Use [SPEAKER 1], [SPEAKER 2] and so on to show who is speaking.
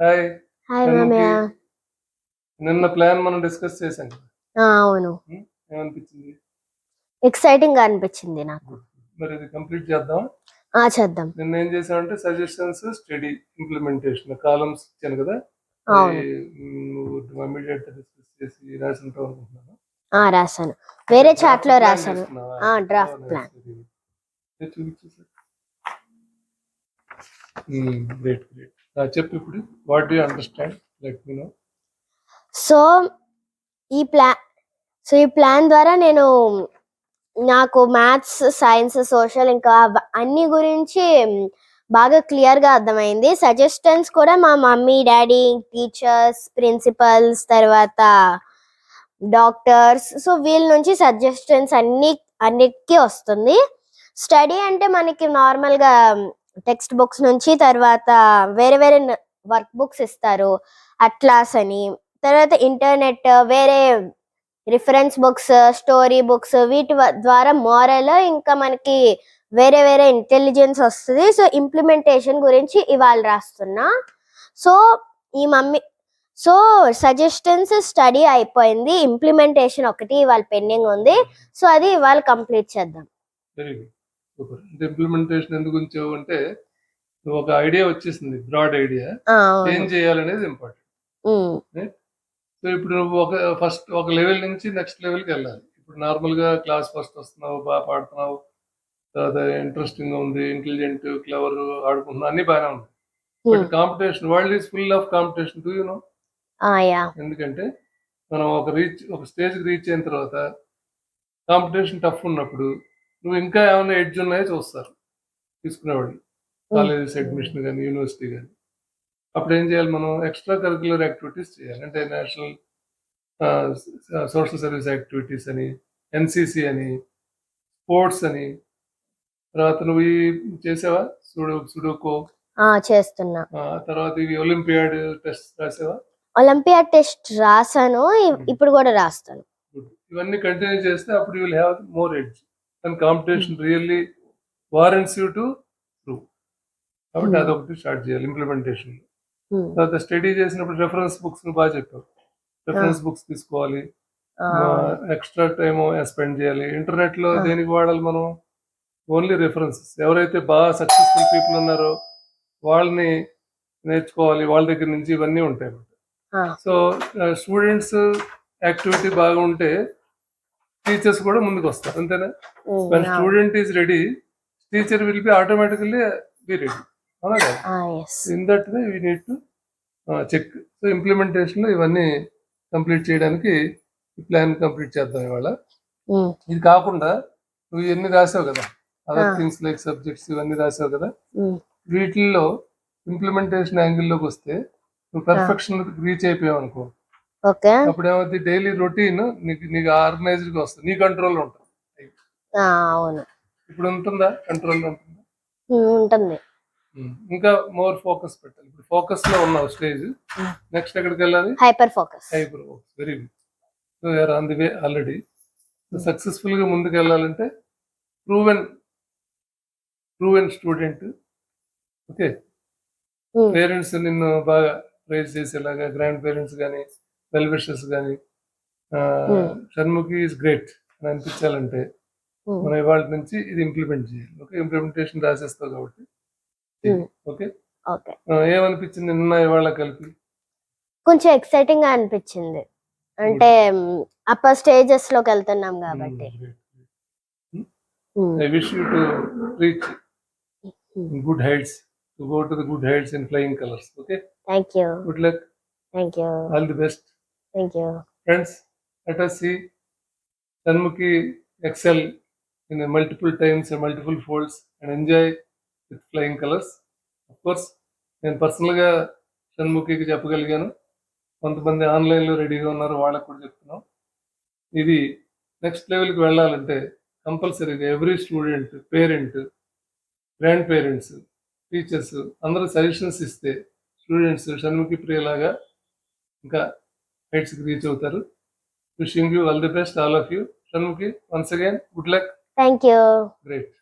[SPEAKER 1] Hi
[SPEAKER 2] hi
[SPEAKER 1] Shanmukhi.
[SPEAKER 2] మామయ్య.
[SPEAKER 1] నిన్న plan మనం డిస్కస్ చేశాం కదా.
[SPEAKER 2] అవును.
[SPEAKER 1] ఏమనిపించింది?
[SPEAKER 2] ఎక్సైటింగ్ గా అనిపించింది నాకు.
[SPEAKER 1] మరి ఇది కంప్లీట్ చేద్దాం.
[SPEAKER 2] చేద్దాం.
[SPEAKER 1] నిన్న ఏం చేసామంటే సజెషన్స్, స్టడీ, ఇంప్లిమెంటేషన్ కాలమ్స్ ఇచ్చాను కదా.
[SPEAKER 2] అవును.
[SPEAKER 1] నువ్వు ఇమీడియట్ డిస్కస్ చేసి రాసి ఉంటావు అనుకుంటున్నాను.
[SPEAKER 2] రాశాను. వేరే చాట్ లో రాశాను. Draft plan.
[SPEAKER 1] Great great. చెప్పు ఇప్పుడు. What do you understand? Let me know.
[SPEAKER 2] So ఈ ప్లాన్ ద్వారా నాకు మ్యాథ్స్, సైన్స్, సోషల్ ఇంకా అన్ని గురించి బాగా క్లియర్ గా అర్థమైంది. సజెషన్స్ కూడా మా మమ్మీ, డాడీ, టీచర్స్, ప్రిన్సిపల్స్, తర్వాత డాక్టర్స్, సో వీళ్ళ నుంచి సజెషన్స్ అన్నిటికీ వస్తుంది. స్టడీ అంటే మనకి నార్మల్ గా టెక్స్ట్ బుక్స్ నుంచి, తర్వాత వేరే వేరే వర్క్ బుక్స్ ఇస్తారు, అట్లాస్ అని, తర్వాత ఇంటర్నెట్, వేరే రిఫరెన్స్ బుక్స్, స్టోరీ బుక్స్, వీటి ద్వారా మోరల్ ఇంకా మనకి వేరే వేరే ఇంటెలిజెన్స్ వస్తుంది. సో ఇంప్లిమెంటేషన్ గురించి ఇవాళ రాస్తున్నా. సో సజెషన్స్, స్టడీ అయిపోయింది. ఇంప్లిమెంటేషన్ ఒకటి ఇవాళ పెండింగ్ ఉంది. సో అది ఇవాళ కంప్లీట్ చేద్దాం.
[SPEAKER 1] Very good, super. ఇంప్లిమెంటేషన్ ఎందుకు ఉంచావు అంటే ఒక ఐడియా వచ్చేసింది, బ్రాడ్ ఐడియా. ఏం చేయాలనేది ఇంపార్టెంట్. సో ఇప్పుడు నువ్వు ఒక లెవెల్ నుంచి నెక్స్ట్ లెవెల్కి వెళ్ళాలి. ఇప్పుడు నార్మల్గా క్లాస్ ఫస్ట్ వస్తున్నావు, బాగా పాడుతున్నావు, తర్వాత ఇంట్రెస్టింగ్ గా ఉంది, ఇంటెలిజెంట్, క్లవర్, ఆడుకుంటున్నావు, అన్ని బాగానే ఉంది. But competition, world is full of competition. Do you know? ఎందుకంటే మనం ఒక స్టేజ్కి రీచ్ అయిన తర్వాత కాంపిటీషన్ టఫ్ ఉన్నప్పుడు నువ్వు ఇంకా ఏమైనా ఎడ్జ్ ఉన్నాయో చూస్తారు తీసుకునేవాళ్ళు, కాలేజెస్ అడ్మిషన్ కానీ, యూనివర్సిటీ కానీ. అప్పుడు ఏం చేయాలి? మనం ఎక్స్ట్రా కరిక్యులర్ యాక్టివిటీస్ చేయాలి. అంటే నేషనల్ సోషల్ సర్వీస్ యాక్టివిటీస్ అని, ఎన్సిసి అని, స్పోర్ట్స్ అని. తర్వాత నువ్వు చేసావా? సుడోకో
[SPEAKER 2] చేస్తున్నా.
[SPEAKER 1] తర్వాత ఇవి ఒలింపియాడ్ టెస్ట్ రాసావా?
[SPEAKER 2] ఒలింపియాడ్ టెస్ట్ రాసాను, ఇప్పుడు కూడా రాస్తాను.
[SPEAKER 1] ఇవన్నీ కంటిన్యూ చేస్తే అప్పుడు you will have more edge and competition really warrants you to prove. కాబట్టి అదొకటి స్టార్ట్ చేయాలి ఇంప్లిమెంటేషన్. తర్వాత స్టడీ చేసినప్పుడు రెఫరెన్స్ బుక్స్ బాగా చెప్పావు. రెఫరెన్స్ బుక్స్ తీసుకోవాలి, ఎక్స్ట్రా టైం స్పెండ్ చేయాలి. ఇంటర్నెట్ లో దేనికి వాడాలి మనం? Only references. ఎవరైతే బాగా సక్సెస్ఫుల్ పీపుల్ ఉన్నారో వాళ్ళని నేర్చుకోవాలి, వాళ్ళ దగ్గర నుంచి ఇవన్నీ ఉంటాయి. సో స్టూడెంట్స్ యాక్టివిటీ బాగా ఉంటే టీచర్స్ కూడా ముందుకు వస్తారు, అంతేనా? when student is ready, teacher will be automatically be ready. అవునా కదా? In that way we need to check. So implementation లో ఇవన్నీ కంప్లీట్ చేయడానికి ఈ ప్లాన్ కంప్లీట్ చేద్దాం ఇవాళ. ఇది కాకుండా నువ్వు ఇవన్నీ రాసావు కదా, అదర్ థింగ్స్ లైక్ సబ్జెక్ట్స్, ఇవన్నీ రాసావు కదా. వీటిల్లో ఇంప్లిమెంటేషన్ యాంగిల్లోకి వస్తే నువ్వు పర్ఫెక్షన్ రీచ్ అయిపోయావు అనుకో, అప్పుడు ఏమవుతుంది? డైలీ రొటీన్ నీకు ఆర్గనైజ్డ్ గా వస్తుంది, నీ కంట్రోల్ ఉంటుంది. ఇప్పుడు ఉంటుందా? కంట్రోల్ ఉంటుంది. ఇంకా మోర్ ఫోకస్ పెట్టాలి. ఇప్పుడు ఫోకస్ లో ఉన్నావు స్టేజ్, నెక్స్ట్ ఎక్కడికి వెళ్ళాలి? Hyper focus. Very good. So you are on the way already. Successful గా ముందుకు వెళ్ళాలంటే ప్రూవెన్ స్టూడెంట్. ఓకే, పేరెంట్స్ నిన్ను బాగా ప్రైజ్ చేసేలాగా, గ్రాండ్ పేరెంట్స్ కానీ, వెల్ విషర్స్ కానీ, షణ్ముఖి ఈజ్ గ్రేట్ అని అనిపించాలంటే మనం ఇవాళ నుంచి ఇది ఇంప్లిమెంట్ చేయాలి. ఓకే, ఇంప్లిమెంటేషన్ రాసేస్తావు కాబట్టి. ఓకే, ఏమనిపించింది నిన్న ఇవాళ కలిపి?
[SPEAKER 2] కొంచెం ఎక్సైటింగ్ గా అనిపించింది, అంటే అప్పర్ స్టేజెస్ లోకి వెళ్తున్నాం కాబట్టి.
[SPEAKER 1] I wish you to reach good heights, to go to the good heights in flying colors. Okay?
[SPEAKER 2] Thank you.
[SPEAKER 1] Good luck.
[SPEAKER 2] Thank you.
[SPEAKER 1] All the best.
[SPEAKER 2] Thank you.
[SPEAKER 1] Friends, let us see Shanmukhi excel in a multiple times and multiple folds and enjoy with flying colors. Of course, నేను పర్సనల్గా షణ్ముఖికి చెప్పగలిగాను, కొంతమంది ఆన్లైన్లో రెడీగా ఉన్నారు, వాళ్ళకు కూడా చెప్తున్నాం. ఇది నెక్స్ట్ లెవెల్కి వెళ్ళాలంటే కంపల్సరీగా every student, parent, grand parents, teachers అందరూ సజెషన్స్ ఇస్తే స్టూడెంట్స్ షణ్ముఖి ప్రియలాగా ఇంకా హైట్స్కి రీచ్ అవుతారు. Wishing you all the best, all of you. Shanmukhi, once again good luck.
[SPEAKER 2] Thank you.
[SPEAKER 1] Great.